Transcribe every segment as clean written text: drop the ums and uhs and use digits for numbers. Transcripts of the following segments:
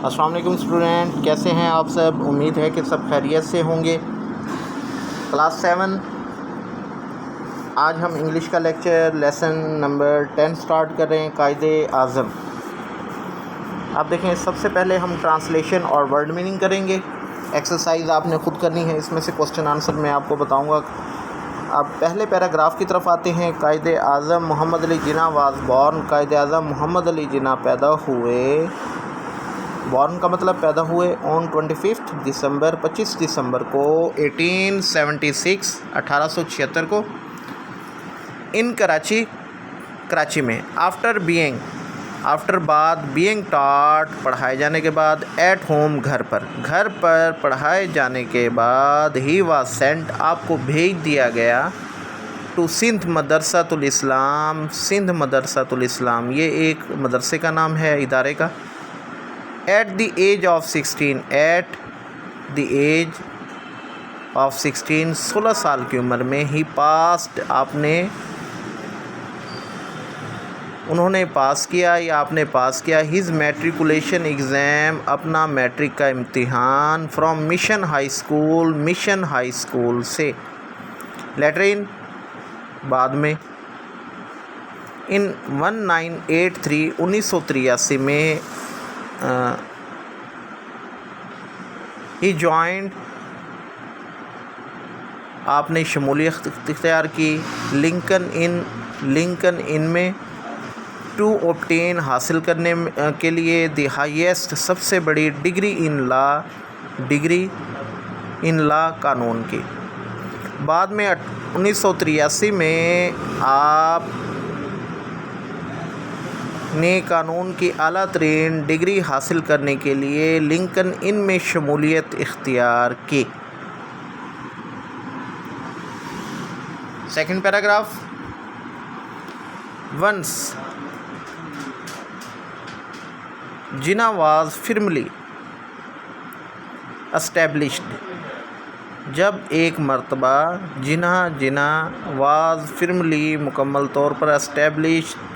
السلام علیکم اسٹوڈنٹ، کیسے ہیں آپ سب؟ امید ہے کہ سب خیریت سے ہوں گے۔ کلاس 7 آج ہم انگلش کا لیسن نمبر 10 سٹارٹ کر رہے ہیں، قائد اعظم۔ آپ دیکھیں، سب سے پہلے ہم ٹرانسلیشن اور ورڈ میننگ کریں گے۔ ایکسرسائز آپ نے خود کرنی ہے، اس میں سے کوسچن آنسر میں آپ کو بتاؤں گا۔ اب پہلے پیراگراف کی طرف آتے ہیں۔ قائد اعظم محمد علی جناح واز بورن۔ قائد اعظم محمد علی جناح پیدا ہوئے، بورن کا مطلب پیدا ہوئے، آن 25 دسمبر 25 دسمبر کو 1876 1876 کو، ان کراچی میں۔ آفٹر بعد، بینگ ٹاٹ پڑھائے جانے کے بعد، ایٹ ہوم گھر پر پڑھائے جانے کے بعد، ہی واز سینٹ آپ کو بھیج دیا گیا، ٹو سندھ مدرسۃ الاسلام سندھ مدرسۃ الاسلام، یہ ایک مدرسے کا نام ہے، ادارے کا۔ ایٹ دی ایج آف 16 16 سال کی عمر میں، ہی پاسڈ انہوں نے پاس کیا یا آپ نے پاس کیا، ہز میٹریکولیشن ایگزام اپنا میٹرک کا امتحان، فرام مشن ہائی اسکول سے، لیٹر ان بعد میں، ان 1983 1983 میں، ہی جوائنڈ آپ نے شمولیت اختیار کی، لنکن ان میں، ٹو اوبٹین حاصل کرنے کے لیے، دی ہائیسٹ سب سے بڑی ڈگری ان لا قانون کی۔ بعد میں 1983 میں آپ نے قانون کی اعلیٰ ترین ڈگری حاصل کرنے کے لیے لنکن ان میں شمولیت اختیار کی۔ Second paragraph, once Jinnah was formally established, جب ایک مرتبہ جناح واز فرملی مکمل طور پر اسٹیبلشڈ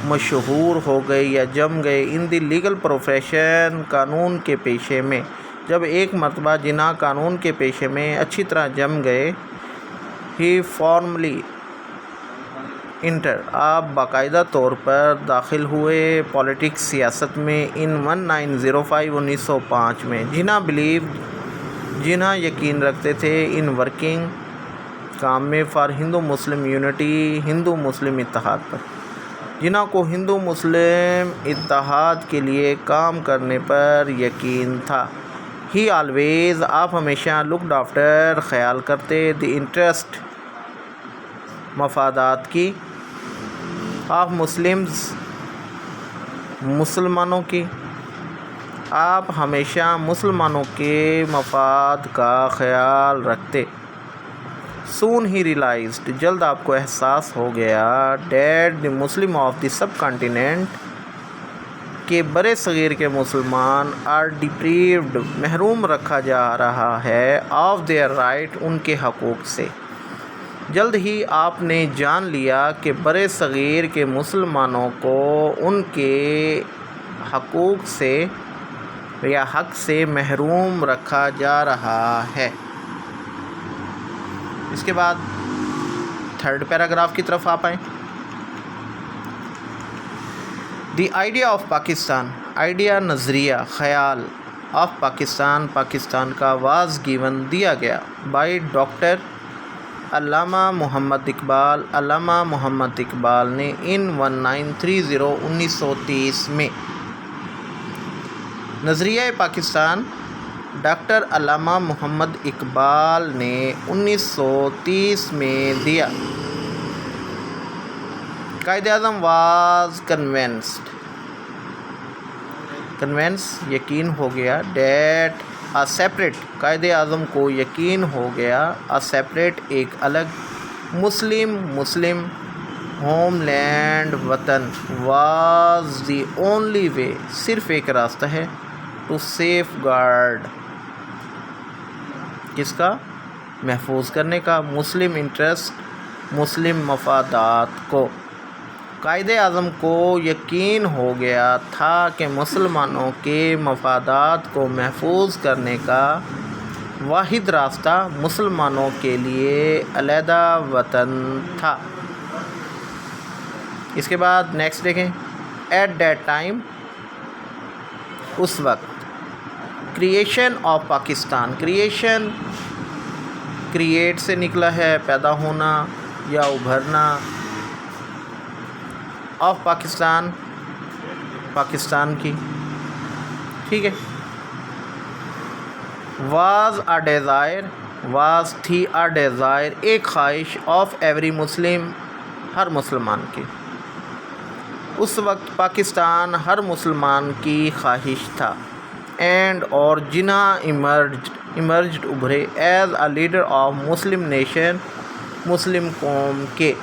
مشہور ہو گئے یا جم گئے، ان دی لیگل پروفیشن قانون کے پیشے میں، جب ایک مرتبہ جناح قانون کے پیشے میں اچھی طرح جم گئے، ہی فارملی انٹر آپ باقاعدہ طور پر داخل ہوئے، پولیٹکس سیاست میں، ان 1905 1905 میں، جناح یقین رکھتے تھے، ان ورکنگ کام میں، فار ہندو مسلم یونٹی ہندو مسلم اتحاد پر، جناح کو ہندو مسلم اتحاد کے لیے کام کرنے پر یقین تھا، ہی آلویز آپ ہمیشہ، لکڈ آفٹر خیال کرتے، دی انٹرسٹ مفادات کی، آف مسلمانوں کی، آپ ہمیشہ مسلمانوں کے مفاد کا خیال رکھتے، سون ہی ریلائزڈ جلد آپ کو احساس ہو گیا، that the Muslim of the subcontinent کہ برِ صغیر کے مسلمان، آر ڈپریوڈ محروم رکھا جا رہا ہے، آف دیئر رائٹ ان کے حقوق سے، جلد ہی آپ نے جان لیا کہ برِ صغیر کے مسلمانوں کو ان کے حقوق سے یا حق سے محروم رکھا جا رہا ہے۔ اس کے بعد تھرڈ پیراگراف کی طرف آپ آئیں۔ The idea of Pakistan, idea نظریہ، خیال، آف پاکستان کا، واز گیون دیا گیا، بائی ڈاکٹر علامہ محمد اقبال نے، ان 1930 1930 میں، نظریہ پاکستان ڈاکٹر علامہ محمد اقبال نے 1930 میں دیا۔ قائد اعظم واز کنونس یقین ہو گیا، ڈیٹ آ سیپریٹ قائد اعظم کو یقین ہو گیا، آ سیپریٹ ایک الگ، مسلم ہوم لینڈ وطن، واز دی اونلی وے صرف ایک راستہ ہے، ٹو سیف گارڈ کس کا؟ محفوظ کرنے کا، مسلم انٹرسٹ مسلم مفادات کو، قائد اعظم کو یقین ہو گیا تھا کہ مسلمانوں کے مفادات کو محفوظ کرنے کا واحد راستہ مسلمانوں کے لیے علیحدہ وطن تھا۔ اس کے بعد نیکسٹ دیکھیں، ایٹ دیٹ ٹائم، اس وقت، creation of Pakistan, creation create سے نکلا ہے، پیدا ہونا یا ابھرنا، آف پاکستان، پاکستان کی، ٹھیک ہے، واز اے ڈیزائر، واز تھی اے ڈیزائر، ایک خواہش، آف ایوری مسلم، ہر مسلمان کی، اس وقت پاکستان ہر مسلمان کی خواہش تھا، اینڈ اور جناح ایمرجڈ ابھرے، as a leader of Muslim nation, مسلم قوم کے،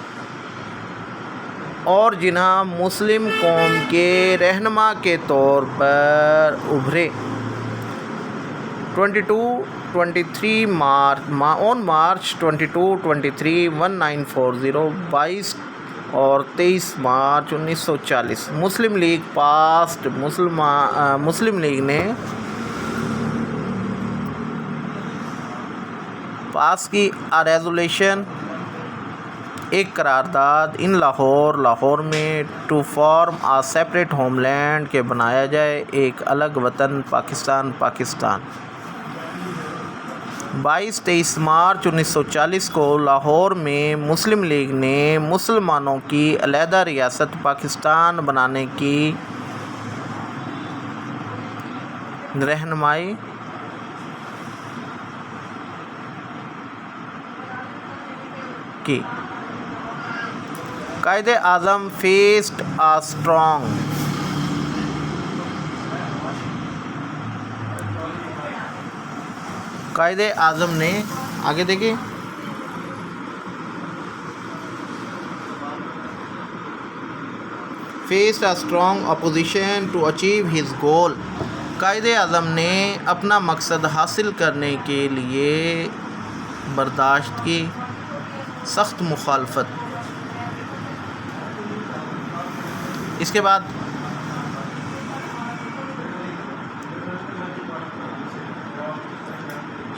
اور جناح مسلم قوم کے رہنما کے طور پر ابھرے۔ 23 مارچ 1940، 22 اور 23 March 1940، Muslim League passed, Muslim League نے پاس کی ریزولوشن، ایک قرارداد، ان لاہور میں، to form a separate homeland, کہ بنایا جائے ایک الگ وطن، پاکستان۔ 22-23 مارچ 1940 کو لاہور میں مسلم لیگ نے مسلمانوں کی علیحدہ ریاست پاکستان بنانے کی رہنمائی کی۔ Quaid Azam faced a strong, قائد اعظم نے، آگے دیکھیں، faced a strong opposition to achieve his goal, قائد اعظم نے اپنا مقصد حاصل کرنے کے لیے برداشت کی سخت مخالفت۔ اس کے بعد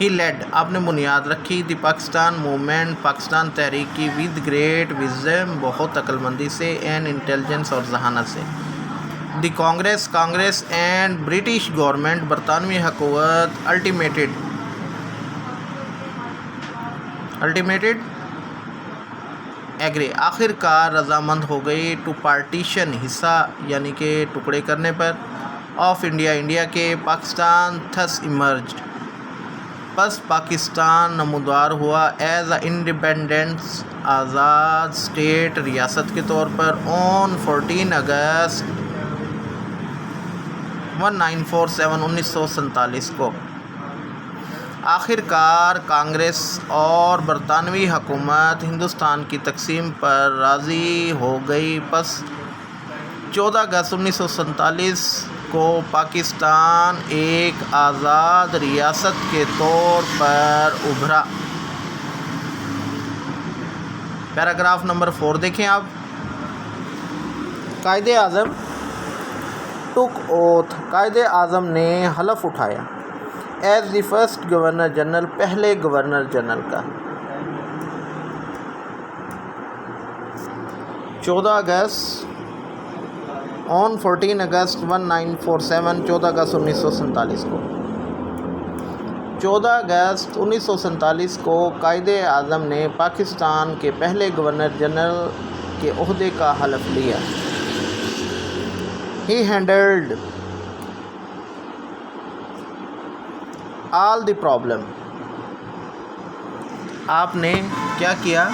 ہی لیڈ، آپ نے بنیاد رکھی، دی پاکستان موومنٹ، پاکستان تحریک کی، ود گریٹ وزڈم، بہت عقل مندی سے، اینڈ انٹیلیجنس، اور ذہانت سے، دی کانگریس اینڈ برٹش گورنمنٹ، برطانوی حکومت، الٹیمیٹڈ ایگری، آخر کار رضامند ہو گئی، ٹو پارٹیشن، حصہ یعنی کہ ٹکڑے کرنے پر، آف انڈیا کے، پاکستان تھس ایمرجڈ، پس پاکستان نمودار ہوا، as a independent, Azad state, ریاست کے طور پر، آن 14 اگست 1947 کو، آخر کار کانگریس اور برطانوی حکومت ہندوستان کی تقسیم پر راضی ہو گئی، پس 14 اگست 1947 کو پاکستان ایک آزاد ریاست کے طور پر ابھرا۔ پیراگراف نمبر 4 دیکھیں آپ، قائد اعظم ٹک اوتھ، قائد اعظم نے حلف اٹھایا، as the first governor general, پہلے گورنر جنرل کا، 14 اگست، آن 14 اگست 1947، 14 اگست 1947 کو، 14 اگست 1947 کو قائد اعظم نے پاکستان کے پہلے گورنر جنرل کے عہدے کا حلف لیا۔ He handled all the problem، آپ نے کیا کیا؟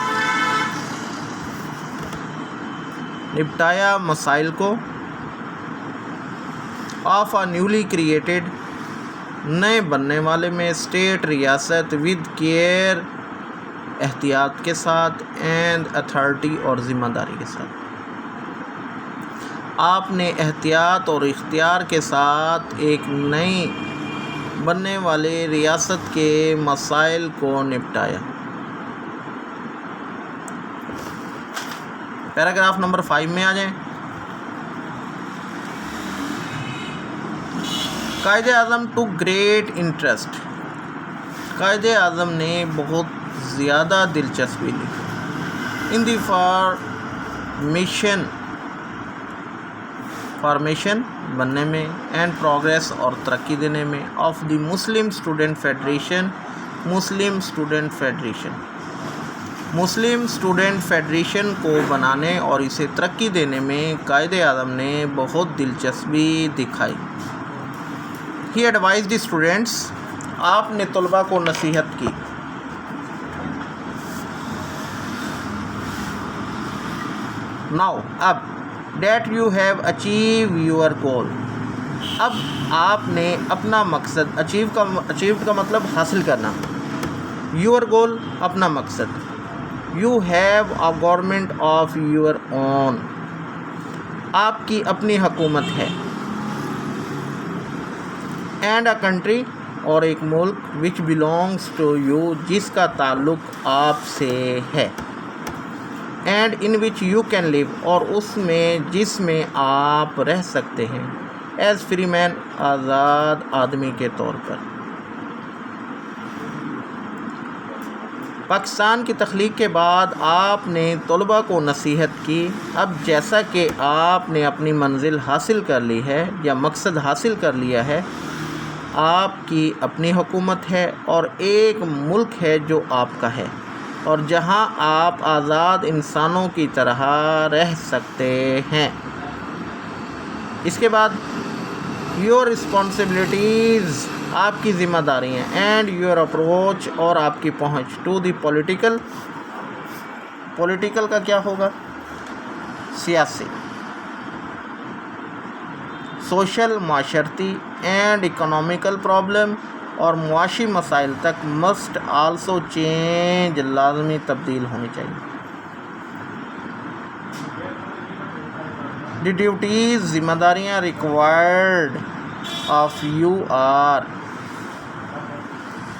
نپٹایا مسائل کو، آف a newly created، نئے بننے والے میں، اسٹیٹ، ریاست، with care، احتیاط کے ساتھ، and authority، اور ذمہ داری کے ساتھ۔ آپ نے احتیاط اور اختیار کے ساتھ ایک نئی بننے والے ریاست کے مسائل کو نپٹایا۔ پیراگراف نمبر 5 میں آ جائیں. Quaid Azam to great interest. قائد اعظم نے بہت زیادہ دلچسپی لی ان دی فارمیشن بننے میں اینڈ پروگریس اور ترقی دینے میں of the Muslim student federation کو بنانے اور اسے ترقی دینے میں قائد اعظم نے بہت دلچسپی دکھائی. ہی ایڈوائزڈ اسٹوڈنٹس. آپ نے طلباء کو نصیحت کی. ناؤ اب that you have achieve your goal. اب آپ نے اپنا مقصد اچیوڈ کا مطلب حاصل کرنا. یور گول اپنا مقصد. You have a government of your own. آپ کی اپنی حکومت ہے. اینڈ اے کنٹری اور ایک ملک وچ بلانگس ٹو یو جس کا تعلق آپ سے ہے. And in which you can live اور اس میں جس میں آپ رہ سکتے ہیں. ایز فری مین آزاد آدمی کے طور پر. پاکستان کی تخلیق کے بعد آپ نے طلباء کو نصیحت کی. اب جیسا کہ آپ نے اپنی منزل حاصل کر لی ہے یا مقصد حاصل کر لیا ہے, آپ کی اپنی حکومت ہے اور ایک ملک ہے جو آپ کا ہے اور جہاں آپ آزاد انسانوں کی طرح رہ سکتے ہیں. اس کے بعد یور رسپانسبلٹیز آپ کی ذمہ داریاں اینڈ یور اپروچ اور آپ کی پہنچ ٹو دی پولیٹیکل کا کیا ہوگا, سیاسی, سوشل معاشرتی اینڈ اکنامیکل پرابلم اور معاشی مسائل تک مسٹ آلسو چینج لازمی تبدیل ہونی چاہیے. دی ڈیوٹیز ذمہ داریاں ریکوائرڈ آف یو آر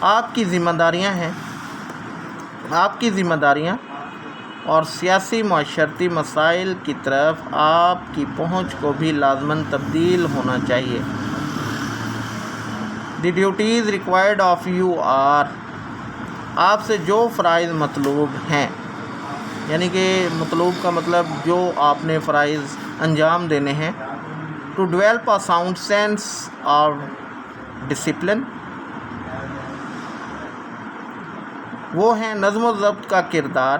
آپ کی ذمہ داریاں ہیں. آپ کی ذمہ داریاں اور سیاسی معاشرتی مسائل کی طرف آپ کی پہنچ کو بھی لازماً تبدیل ہونا چاہیے. The duties required of you are آپ سے جو فرائض مطلوب ہیں, یعنی کہ مطلوب کا مطلب جو آپ نے فرائض انجام دینے ہیں. To develop a sound sense of discipline وہ ہیں نظم و ضبط کا کردار,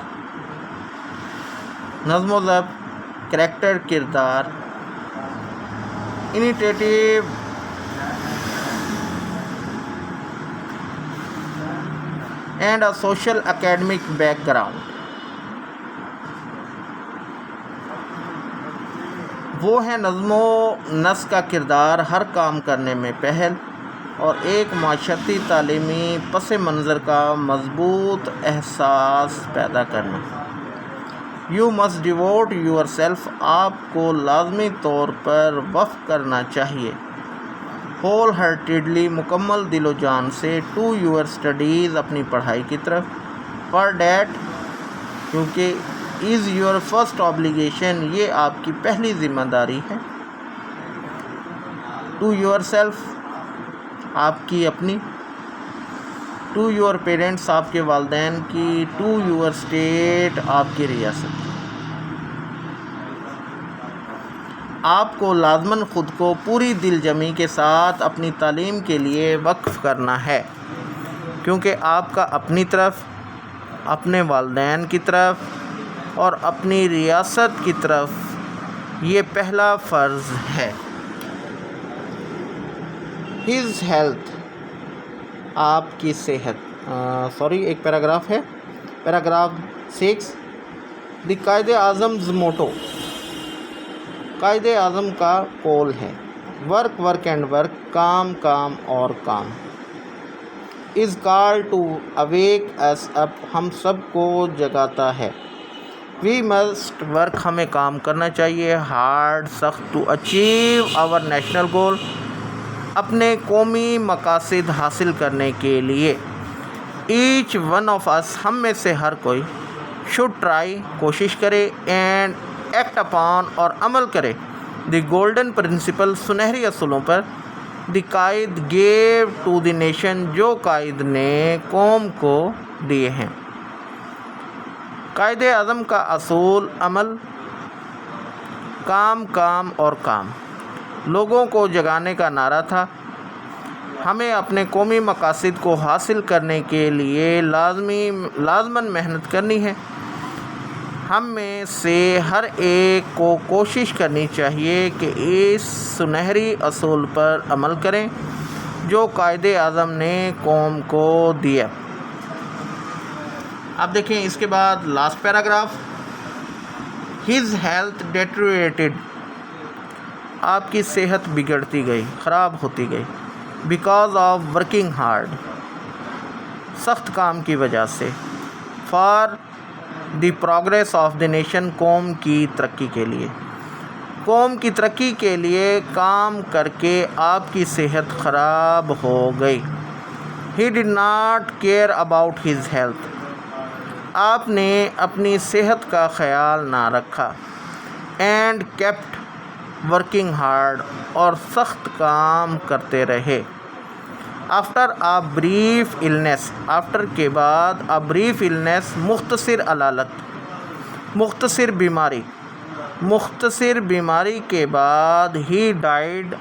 نظم و ضبط کریکٹر کردار, initiative and a social academic background وہ ہیں نظم و نسق کا کردار, ہر کام کرنے میں پہل اور ایک معاشرتی تعلیمی پس منظر کا مضبوط احساس پیدا کرنا. You must devote your self آپ کو لازمی طور پر وقف کرنا چاہیے. ہول ہارٹیڈلی مکمل دل و جان سے. ٹو یور اسٹڈیز اپنی پڑھائی کی طرف. پر ڈیٹ کیونکہ از یور فرسٹ آبلیگیشن یہ آپ کی پہلی ذمہ داری ہے. ٹو یور سیلف آپ کی اپنی. ٹو یور پیرنٹس آپ کے والدین کی. ٹو یور اسٹیٹ آپ کی ریاست. آپ کو لازماً خود کو پوری دل جمی کے ساتھ اپنی تعلیم کے لیے وقف کرنا ہے کیونکہ آپ کا اپنی طرف, اپنے والدین کی طرف اور اپنی ریاست کی طرف یہ پہلا فرض ہے. ہز ہیلتھ آپ کی صحت. ایک پیراگراف ہے, پیراگراف 6. دی قائد اعظم's موٹو قائد اعظم کا قول ہے ورک ورک اینڈ ورک کام کام اور کام. از کال ٹو اویک ایس اپ ہم سب کو جگاتا ہے. وی مسٹ ورک ہمیں کام کرنا چاہیے ہارڈ سخت ٹو اچیو آور نیشنل گول اپنے قومی مقاصد حاصل کرنے کے لیے. ایچ ون آف اس ہم میں سے ہر کوئی شوڈ ٹرائی کوشش کرے، اینڈ ایکٹ اپان اور عمل کرے، دی گولڈن پرنسپل سنہری اصولوں پر، دی قائد گیو ٹو دی نیشن جو قائد نے قوم کو دیے ہیں۔ قائد اعظم کا اصول عمل، کام کام اور کام، لوگوں کو جگانے کا نعرہ تھا۔ ہمیں اپنے قومی مقاصد کو حاصل کرنے کے لیے لازماً محنت کرنی ہے۔ ہم میں سے ہر ایک کو کوشش کرنی چاہیے کہ اس سنہری اصول پر عمل کریں جو قائد اعظم نے قوم کو دیا۔ اب دیکھیں اس کے بعد لاسٹ پیراگراف، ہز ہیلتھ ڈیٹریٹیڈ، آپ کی صحت بگڑتی گئی، خراب ہوتی گئی، بیکاز آف ورکنگ ہارڈ، سخت کام کی وجہ سے، for the progress of the nation, قوم کی ترقی کے لیے، قوم کی ترقی کے لیے کام کر کے آپ کی صحت خراب ہو گئی۔ He did not care about his health, آپ نے اپنی صحت کا خیال نہ رکھا، اینڈ کیپٹ ورکنگ ہارڈ، اور سخت کام کرتے رہے۔ آفٹر آ بریف النیس، آفٹر کے بعد، آ بریف النیس مختصر علالت، مختصر بیماری، مختصر بیماری کے بعد، ہی ڈائیڈ،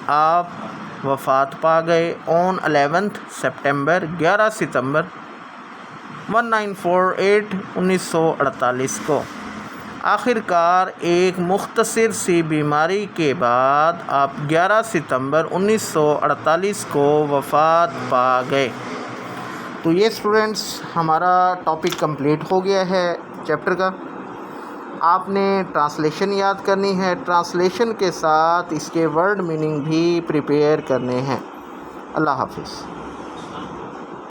آپ وفات پا گئے، آن 11 سپٹمبر، 11 ستمبر 1948، 1948 کو۔ آخر کار ایک مختصر سی بیماری کے بعد آپ 11 ستمبر 1948 کو وفات پا گئے۔ تو یہ اسٹوڈنٹس ہمارا ٹاپک کمپلیٹ ہو گیا ہے چیپٹر کا۔ آپ نے ٹرانسلیشن یاد کرنی ہے، ٹرانسلیشن کے ساتھ اس کے ورڈ میننگ بھی پریپیئر کرنے ہیں۔ اللہ حافظ۔